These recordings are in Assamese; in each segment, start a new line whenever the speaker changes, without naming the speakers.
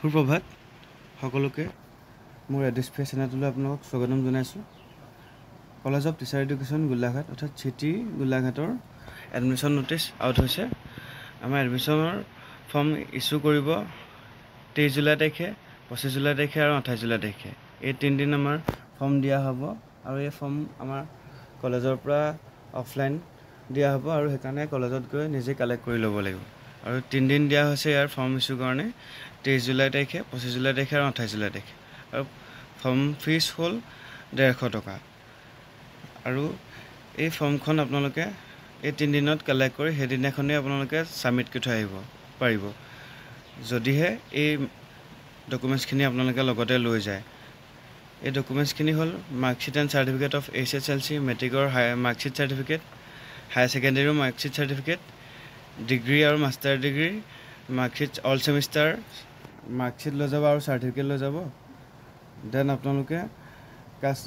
সুপ্ৰভাত সকলোকে মোৰ এডিছপ্ৰে চেনেলটোলৈ আপোনালোকক স্বাগতম জনাইছোঁ। College of teacher education Golaghat অৰ্থাৎ চিটি গোলাঘাটৰ এডমিশ্যন ন'টিছ আউট হৈছে। আমাৰ এডমিশ্যনৰ ফৰ্ম ইছ্যু কৰিব 23 জুলাই তাৰিখে, 25 জুলাই তাৰিখে আৰু 28 জুলাই তাৰিখে। এই 3 দিন আমাৰ ফৰ্ম দিয়া হ'ব আৰু এই ফৰ্ম আমাৰ কলেজৰ পৰা অফলাইন দিয়া হ'ব আৰু সেইকাৰণে কলেজত গৈ নিজে কালেক্ট কৰি ল'ব লাগিব। আৰু 3 দিন দিয়া হৈছে ইয়াৰ ফৰ্ম ইছ্যু কাৰণে 23 জুলাই তাৰিখে, 25 জুলাই তাৰিখে আৰু 28 জুলাই তাৰিখে। আৰু ফৰ্ম ফিজ হ'ল 150 টকা। আৰু এই ফৰ্মখন আপোনালোকে এই 3 দিনত কালেক্ট কৰি সেইদিনাখনেই আপোনালোকে ছাবমিট কৰি থৈ আহিব পাৰিব, যদিহে এই ডকুমেণ্টছখিনি আপোনালোকে লগতে লৈ যায়। এই ডকুমেণ্টছখিনি হ'ল marksheet and certificate of HSLC, মেট্ৰিকৰ মাৰ্কশ্বিট চাৰ্টিফিকেট, হায়াৰ ছেকেণ্ডেৰীৰ মাৰ্কশ্বিট চাৰ্টিফিকেট, ডিগ্ৰী আৰু master degree marksheet all semester marksheet লৈ যাব আৰু চাৰ্টিফিকেট লৈ যাব। দেন আপোনালোকে কাষ্ট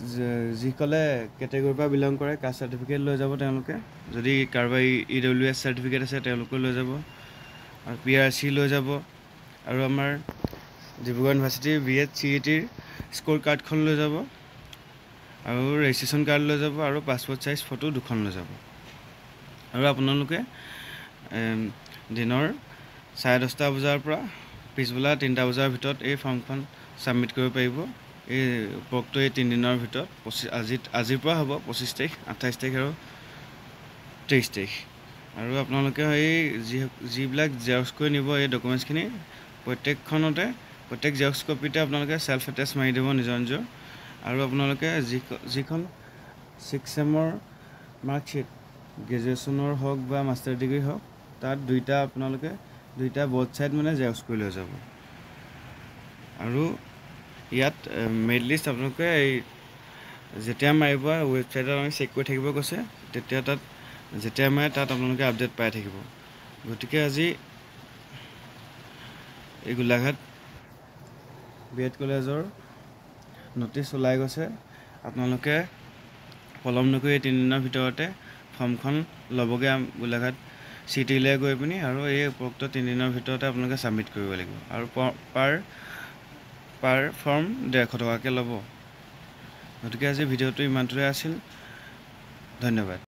যিসকলে কেটেগৰীৰ পৰা বিলং কৰে কাষ্ট চাৰ্টিফিকেট লৈ যাব তেওঁলোকে, যদি কাৰোবাৰ EWS চাৰ্টিফিকেট আছে তেওঁলোকে লৈ যাব, আৰু PRC লৈ যাব, আৰু আমাৰ ডিব্ৰুগড় ইউনিভাৰ্চিটিৰ B.Ed CETৰ স্ক'ৰ কাৰ্ডখন লৈ যাব, আৰু ৰেজিষ্ট্ৰেশ্যন কাৰ্ড লৈ যাব, আৰু পাছপৰ্ট চাইজ ফটো 2খন লৈ যাব। আৰু আপোনালোকে দিনৰ 10:30 বজাৰ পৰা পিছবেলা 3টা বজাৰ ভিতৰত এই ফৰ্মখন ছাবমিট কৰিব পাৰিব। এই উপৰোক্ত এই 3 দিনৰ ভিতৰত আজিৰ পৰা হ'ব 25 তাৰিখ, 28 তাৰিখ আৰু 23 তাৰিখ। আৰু আপোনালোকে এই যিবিলাক জেৰক্স কৰি নিব এই ডকুমেণ্টছখিনি প্ৰত্যেক জেৰক্স কপিতে আপোনালোকে ছেল্ফ এটেচ মাৰি দিব নিজৰ নিজৰ। আৰু আপোনালোকে যিখন 6th ছেমৰ মাৰ্কশ্বিট গ্ৰেজুৱেশ্যনৰ হওক বা মাষ্টাৰ ডিগ্ৰী হওক তাত দুইটা বথ ছাইড মানে জেৰক্স কৰি লৈ যাব। আৰু ইয়াত মেৰিট লিষ্ট আপোনালোকে যেতিয়া মাৰিব ৱেবছাইটত আমি চেক কৰি থাকিব কৈছে, তেতিয়া যেতিয়া মাৰে তাত আপোনালোকে আপডেট পাই থাকিব। গতিকে আজি এই গোলাঘাট B.Ed কলেজৰ ন'টিছ ওলাই গৈছে। আপোনালোকে পলম নকৰি এই 3 দিনৰ ভিতৰতে ফৰ্মখন ল'বগৈ গোলাঘাট চিটিলৈ গৈ পিনি, আৰু এই উপৰোক্ত 3 দিনৰ ভিতৰতে আপোনালোকে ছাবমিট কৰিব লাগিব। আৰু পাৰ ফৰ্ম 150 টকাকৈ ল'ব। গতিকে আজি ভিডিঅ'টো ইমানটোৱে আছিল। ধন্যবাদ।